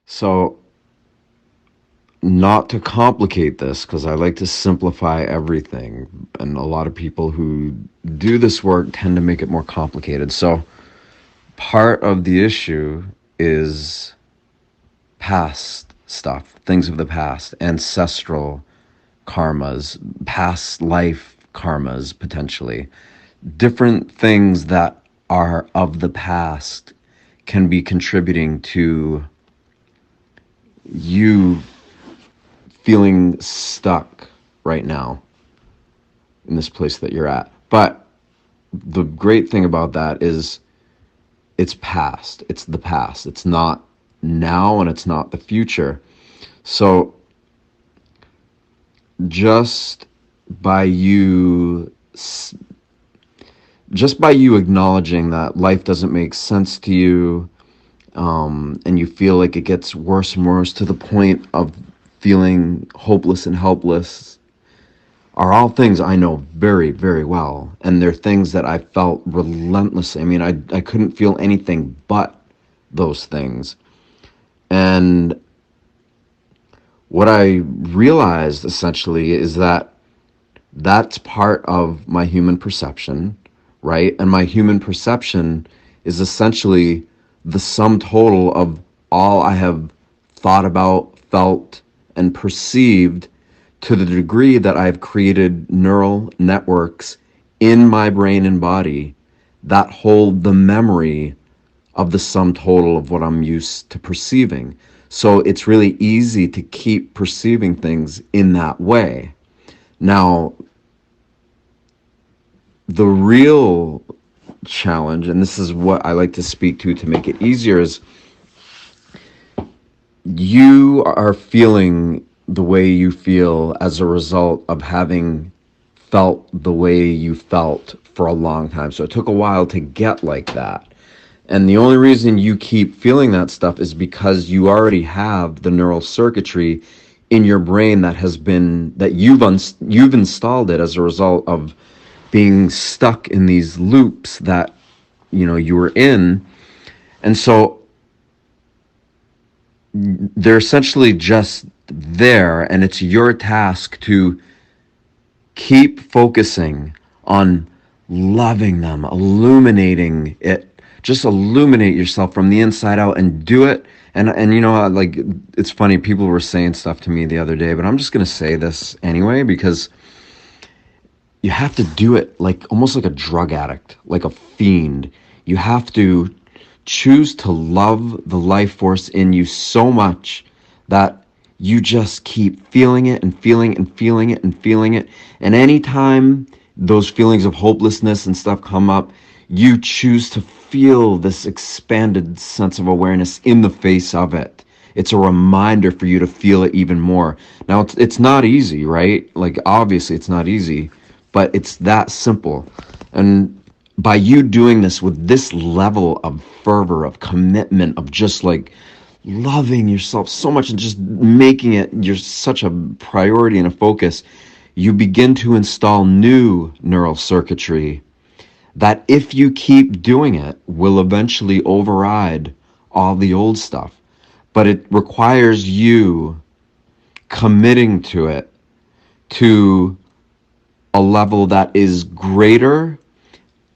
So, not to complicate this, because I like to simplify everything, and a lot of people who do this work tend to make it more complicated. So, part of the issue is past stuff, things of the past, ancestral karmas, past life karmas, potentially. Different things that are of the past can be contributing to you feeling stuck right now in this place that you're at. But the great thing about that is it's past. It's the past. It's not now and it's not the future. So just by you just by you acknowledging that life doesn't make sense to you, and you feel like it gets worse and worse to the point of feeling hopeless and helpless, are all things I know very, very well. And they're things that I felt relentlessly. I mean, I couldn't feel anything but those things. And what I realized essentially is that that's part of my human perception, right? And my human perception is essentially the sum total of all I have thought about, felt, and perceived, to the degree that I've created neural networks in my brain and body that hold the memory of the sum total of what I'm used to perceiving. So it's really easy to keep perceiving things in that way. Now, the real challenge, and this is what I like to speak to make it easier, is you are feeling the way you feel as a result of having felt the way you felt for a long time. So it took a while to get like that. And the only reason you keep feeling that stuff is because you already have the neural circuitry in your brain that has been, that you've installed it as a result of being stuck in these loops that you were in. And so they're essentially just there, and it's your task to keep focusing on loving them, illuminating it. Just illuminate yourself from the inside out and do it. And like, it's funny, people were saying stuff to me the other day, but I'm just going to say this anyway, because you have to do it like almost like a drug addict, like a fiend. You have to choose to love the life force in you so much that you just keep feeling it and feeling it and feeling it and feeling it. And anytime those feelings of hopelessness and stuff come up, you choose to feel this expanded sense of awareness in the face of it. It's a reminder for you to feel it even more. Now, it's not easy, right? Like, obviously, it's not easy, but it's that simple. And by you doing this with this level of fervor, of commitment, of just like loving yourself so much and just making it you're such a priority and a focus, you begin to install new neural circuitry that, if you keep doing it, will eventually override all the old stuff. But it requires you committing to it to a level that is greater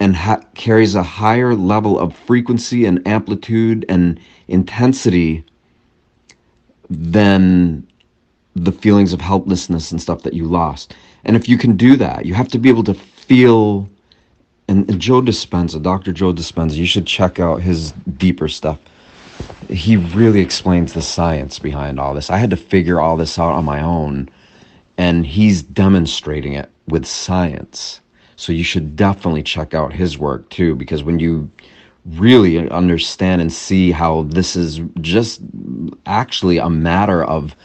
and carries a higher level of frequency and amplitude and intensity than the feelings of helplessness and stuff that you lost. And if you can do that, you have to be able to feel. And Joe Dispenza, Dr. Joe Dispenza, you should check out his deeper stuff. He really explains the science behind all this. I had to figure all this out on my own, and he's demonstrating it with science. So you should definitely check out his work too, because when you really understand and see how this is just actually a matter of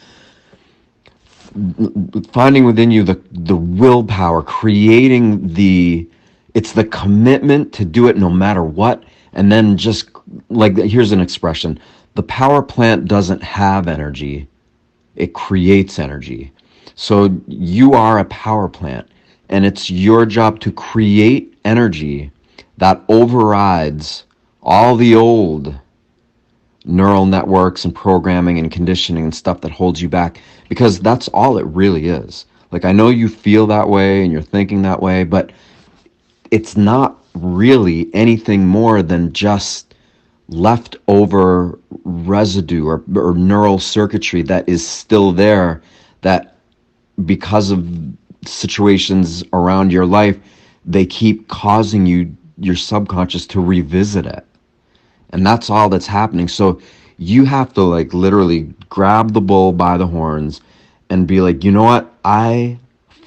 finding within you the willpower, creating it's the commitment to do it no matter what. And then just like, here's an expression: the power plant doesn't have energy, it creates energy. So you are a power plant, and it's your job to create energy that overrides all the old neural networks and programming and conditioning and stuff that holds you back, because that's all it really is. Like, I know you feel that way and you're thinking that way, but it's not really anything more than just leftover residue or neural circuitry that is still there, that because of situations around your life, they keep causing your subconscious to revisit it. And that's all that's happening. So you have to like literally grab the bull by the horns and be like, you know what? I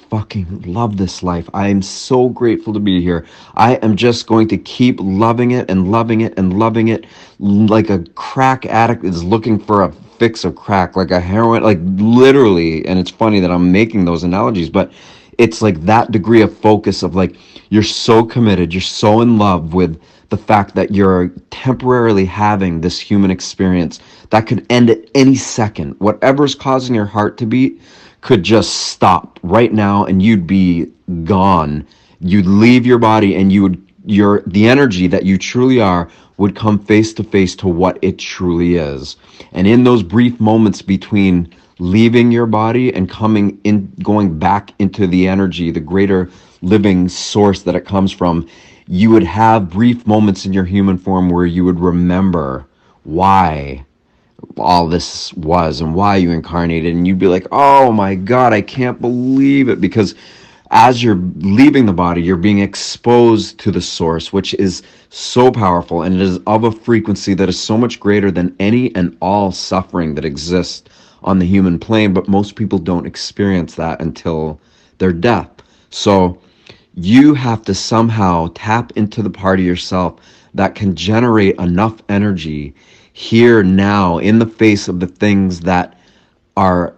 fucking love this life. I am so grateful to be here. I am just going to keep loving it and loving it and loving it, like a crack addict is looking for a fix of crack, like a heroin, like literally. And it's funny that I'm making those analogies, but it's like that degree of focus of like, you're so committed, you're so in love with the fact that you're temporarily having this human experience that could end at any second. Whatever's causing your heart to beat could just stop right now and you'd be gone. You'd leave your body and the energy that you truly are would come face to face to what it truly is. And in those brief moments between leaving your body and going back into the energy, the greater living source that it comes from, you would have brief moments in your human form where you would remember why all this was and why you incarnated, and you'd be like, oh my god, I can't believe it, because as you're leaving the body, you're being exposed to the source, which is so powerful, and it is of a frequency that is so much greater than any and all suffering that exists on the human plane. But most people don't experience that until their death. So you have to somehow tap into the part of yourself that can generate enough energy here now in the face of the things that are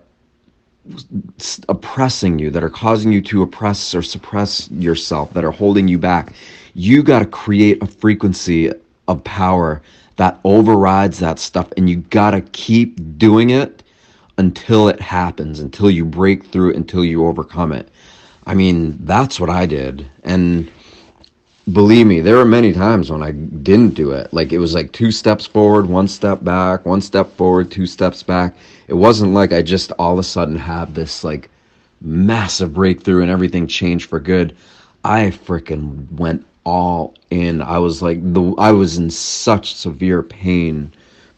oppressing you, that are causing you to oppress or suppress yourself, that are holding you back. You got to create a frequency of power that overrides that stuff, and you got to keep doing it until it happens, until you break through, until you overcome it. I mean, that's what I did. And believe me, there were many times when I didn't do it. Like, it was like 2 steps forward, 1 step back, 1 step forward, 2 steps back. It wasn't like I just all of a sudden had this like massive breakthrough and everything changed for good. I freaking went all in. I was like, I was in such severe pain,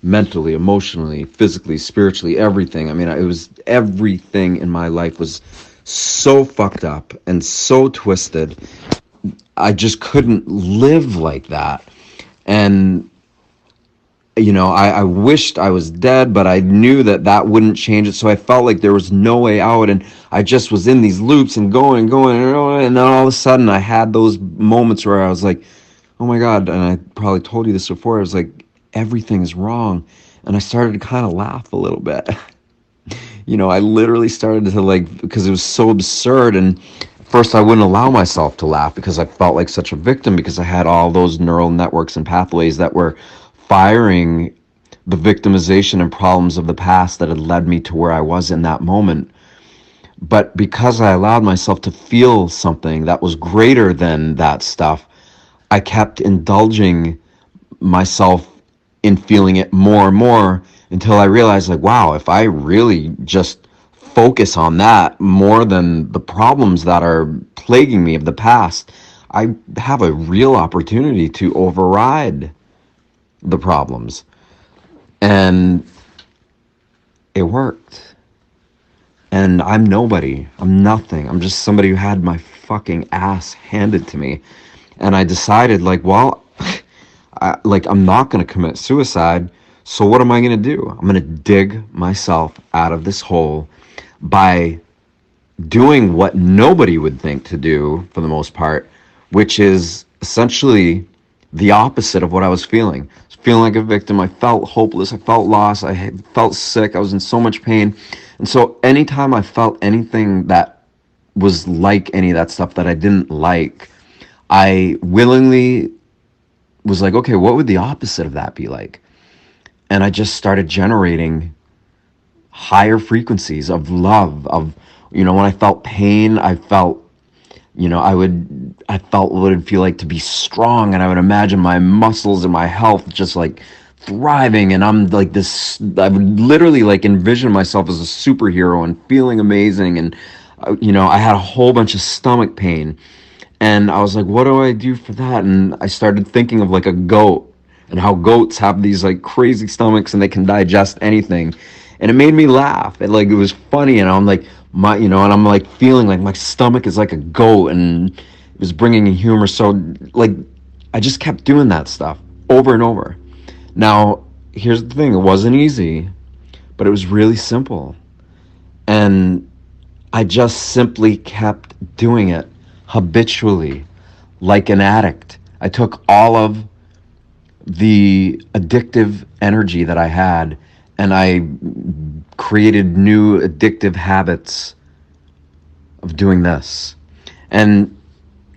mentally, emotionally, physically, spiritually, everything. I mean, it was everything in my life was so fucked up and so twisted. I just couldn't live like that. And, I wished I was dead, but I knew that that wouldn't change it. So I felt like there was no way out. And I just was in these loops and going, and then all of a sudden I had those moments where I was like, oh my God. And I probably told you this before. I was like, everything's wrong. And I started to kind of laugh a little bit. I literally started to because it was so absurd. And first I wouldn't allow myself to laugh because I felt like such a victim, because I had all those neural networks and pathways that were firing the victimization and problems of the past that had led me to where I was in that moment. But because I allowed myself to feel something that was greater than that stuff, I kept indulging myself in feeling it more and more until I realized, like, wow, if I really just focus on that more than the problems that are plaguing me of the past, I have a real opportunity to override the problems. And it worked. And I'm nobody. I'm nothing. I'm just somebody who had my fucking ass handed to me. And I decided, like, well, I'm not going to commit suicide. So what am I going to do? I'm going to dig myself out of this hole by doing what nobody would think to do for the most part, which is essentially the opposite of what I was feeling. I was feeling like a victim. I felt hopeless. I felt lost. I felt sick. I was in so much pain. And so anytime I felt anything that was like any of that stuff that I didn't like, I willingly was like, okay, what would the opposite of that be like? And I just started generating higher frequencies of love, of, when I felt pain, I felt, I felt what it'd feel like to be strong. And I would imagine my muscles and my health just like thriving, and I'm like this. I would literally like envision myself as a superhero and feeling amazing. And I had a whole bunch of stomach pain, and I was like, what do I do for that? And I started thinking of like a goat, and how goats have these like crazy stomachs and they can digest anything. And it made me laugh. It was funny, and I'm like and I'm like feeling like my stomach is like a goat, and it was bringing in humor. So like I just kept doing that stuff over and over. Now, here's the thing, it wasn't easy, but it was really simple. And I just simply kept doing it habitually, like an addict. I took all of the addictive energy that I had, and I created new addictive habits of doing this. And,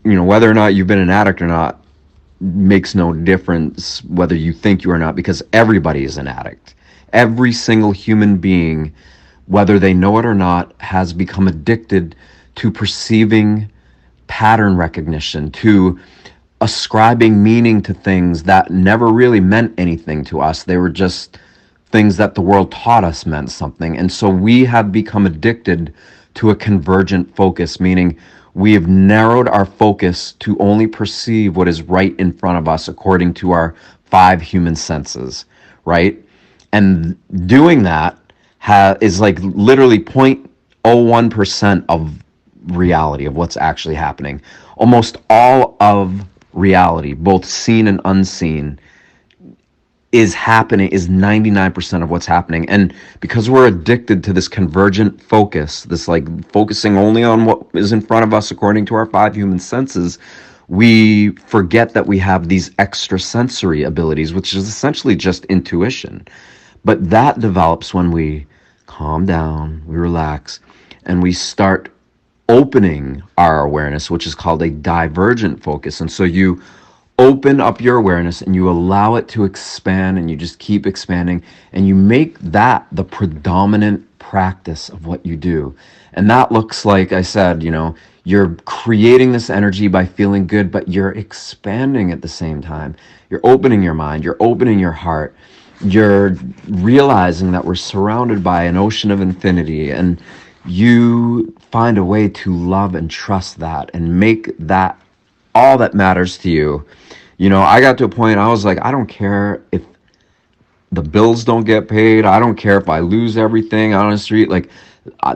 whether or not you've been an addict or not makes no difference whether you think you are not, because everybody is an addict. Every single human being, whether they know it or not, has become addicted to perceiving pattern recognition, to ascribing meaning to things that never really meant anything to us. They were just things that the world taught us meant something. And so we have become addicted to a convergent focus, meaning we have narrowed our focus to only perceive what is right in front of us according to our five human senses, right? And doing that is like literally 0.01% of reality, of what's actually happening. Almost all of reality, both seen and unseen, is 99% of what's happening. And because we're addicted to this convergent focus, this like focusing only on what is in front of us according to our five human senses, we forget that we have these extrasensory abilities, which is essentially just intuition. But that develops when we calm down, we relax, and we start opening our awareness, which is called a divergent focus. And so you open up your awareness and you allow it to expand, and you just keep expanding, and you make that the predominant practice of what you do. And that looks like I said, you're creating this energy by feeling good, but you're expanding at the same time. You're opening your mind, you're opening your heart, you're realizing that we're surrounded by an ocean of infinity, and you find a way to love and trust that and make that all that matters to you. I got to a point, I was like, I don't care if the bills don't get paid. I don't care if I lose everything out on the street. Like,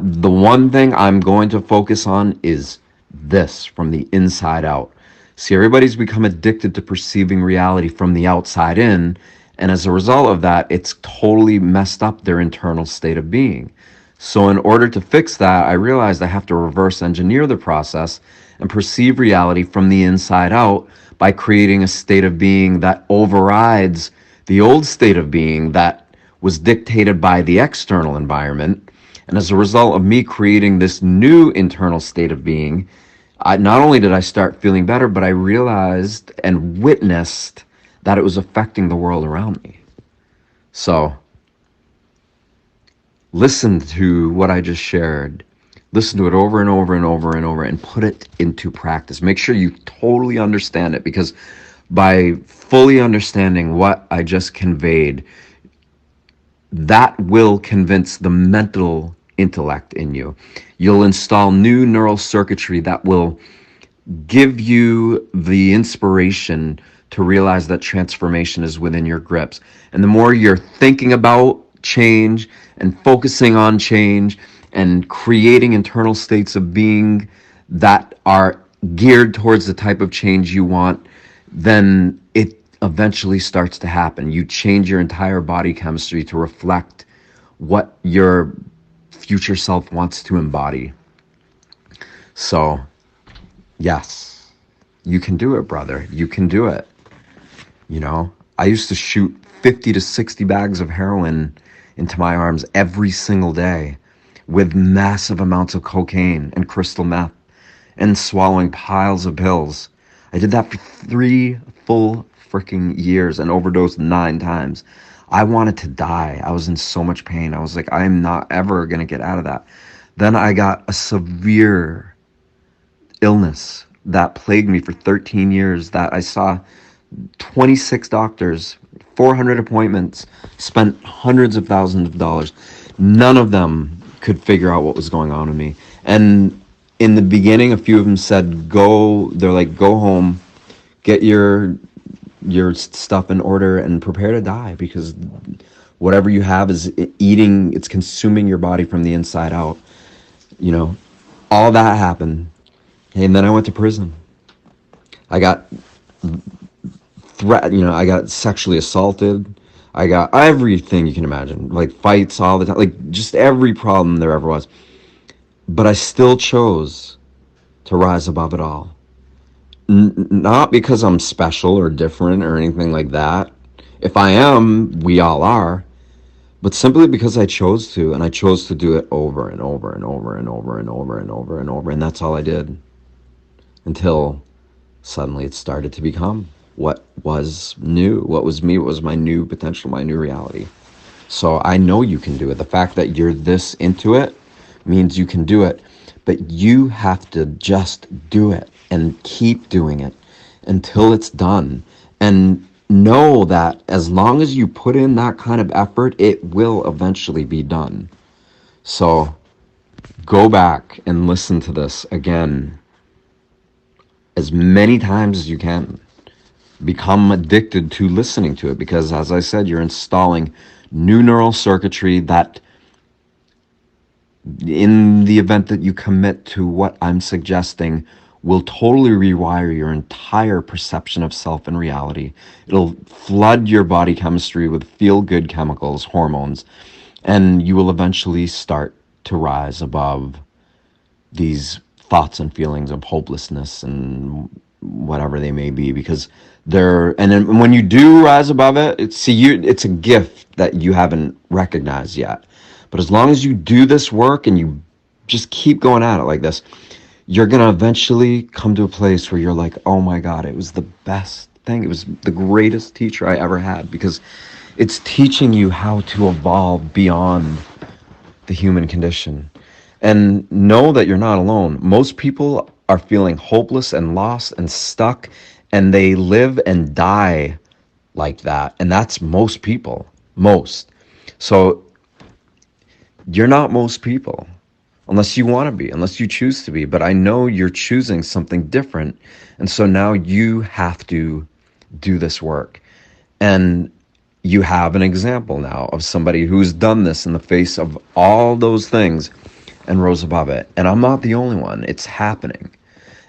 the one thing I'm going to focus on is this from the inside out. See, everybody's become addicted to perceiving reality from the outside in. And as a result of that, it's totally messed up their internal state of being. So in order to fix that, I realized I have to reverse engineer the process and perceive reality from the inside out by creating a state of being that overrides the old state of being that was dictated by the external environment. And as a result of me creating this new internal state of being, not only did I start feeling better, but I realized and witnessed that it was affecting the world around me. So listen to what I just shared. Listen to it over and over and over and over, and put it into practice. Make sure you totally understand it, because by fully understanding what I just conveyed, that will convince the mental intellect in you. You'll install new neural circuitry that will give you the inspiration to realize that transformation is within your grips. And the more you're thinking about change and focusing on change and creating internal states of being that are geared towards the type of change you want, then it eventually starts to happen. You change your entire body chemistry to reflect what your future self wants to embody. So, yes, you can do it, brother. You can do it. I used to shoot 50 to 60 bags of heroin into my arms every single day, with massive amounts of cocaine and crystal meth, and swallowing piles of pills. I did that for 3 full freaking years and overdosed 9 times. I wanted to die. I was in so much pain. I was like, I am not ever going to get out of that. Then I got a severe illness that plagued me for 13 years, that I saw 26 doctors, 400 appointments, spent hundreds of thousands of dollars. None of them could figure out what was going on with me. And in the beginning, a few of them said, they're like, go home, get your stuff in order and prepare to die, because whatever you have is eating, it's consuming your body from the inside out. You know, all that happened. And then I went to prison. I got I got sexually assaulted. I got everything you can imagine, like fights all the time, like just every problem there ever was. But I still chose to rise above it all. Not because I'm special or different or anything like that. If I am, we all are. But simply because I chose to, and I chose to do it over and over and over and over and over and over and over, and that's all I did until suddenly it started to become what was new, what was me, what was my new potential, my new reality. So I know you can do it. The fact that you're this into it means you can do it, but you have to just do it and keep doing it until it's done. And know that as long as you put in that kind of effort, it will eventually be done. So go back and listen to this again as many times as you can. Become addicted to listening to it, because as I said, you're installing new neural circuitry that, in the event that you commit to what I'm suggesting, will totally rewire your entire perception of self and reality. It'll flood your body chemistry with feel-good chemicals, hormones, and you will eventually start to rise above these thoughts and feelings of hopelessness and whatever they may be, because and then when you do rise above it, it's a gift that you haven't recognized yet. But as long as you do this work and you just keep going at it like this, you're going to eventually come to a place where you're like, oh my God, it was the best thing. It was the greatest teacher I ever had, because it's teaching you how to evolve beyond the human condition. And know that you're not alone. Most people are feeling hopeless and lost and stuck, and they live and die like that. And that's most people. Most. So you're not most people, unless you want to be, unless you choose to be. But I know you're choosing something different. And so now you have to do this work. And you have an example now of somebody who's done this in the face of all those things and rose above it. And I'm not the only one. It's happening.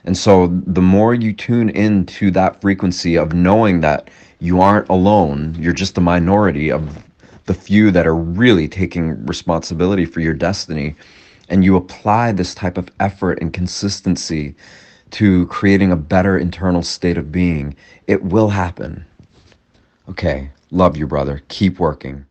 And so the more you tune into that frequency of knowing that you aren't alone, you're just a minority of the few that are really taking responsibility for your destiny, and you apply this type of effort and consistency to creating a better internal state of being, it will happen. Okay, love you, brother. Keep working.